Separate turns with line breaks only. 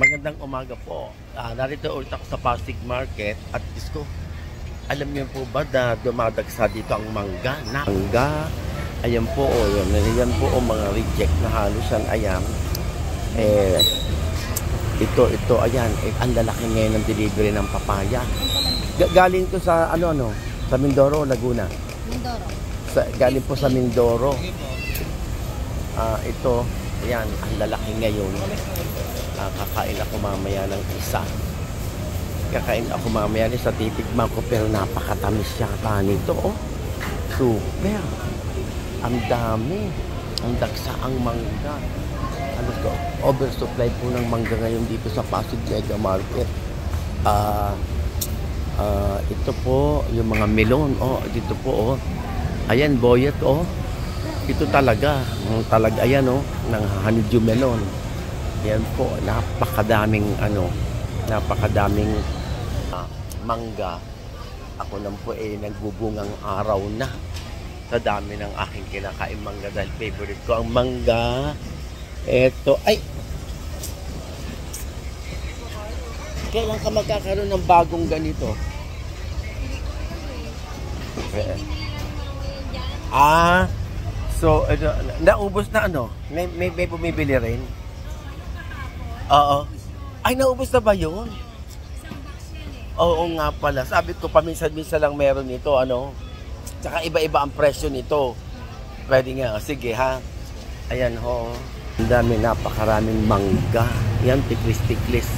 Magandang umaga po. Narito ulit ako sa Pasig Market at Isko. Alam niyo po ba na dumadagsa dito ang mangga? Mangga. Ayan po, yan po mga reject na halos yan. Ayan. Ito, ayan. Ang lalaki ngayon ng delivery ng papaya. Galing to sa, sa Mindoro, Laguna?
Mindoro.
Galing po sa Mindoro. Ito, ayan, ang lalaki ngayon. Kakain ako mamaya ng isa. Titigman ko pero napakatamis yata nito. Oh. Super. Ang dami. Ang dagsa ang mangga. Ano to? Oversupply po ng mangga ngayon dito sa Pasig Mega Market. Ito po, yung mga melon. Oh, dito po, oh. Ayan, boyet, oh. Ito talaga. Ayan, oh. Ng honeydew melon. Yan po, napakadaming mangga. Ako lang po nagbubungang araw na sa dami ng aking kinakain mangga dahil favorite ko ang mangga. Eto, ay! Kailan ka magkakaroon ng bagong ganito? So, naubos na may bumibili rin? Oo. Ay, naubos na ba yun? Oo nga pala. Sabi ko, paminsan-minsan lang meron nito, Tsaka iba-iba ang presyo nito. Pwede nga. Sige, ha? Ayan, ho. Ang dami, napakaraming mangga. Yan, tiklis-tiklis.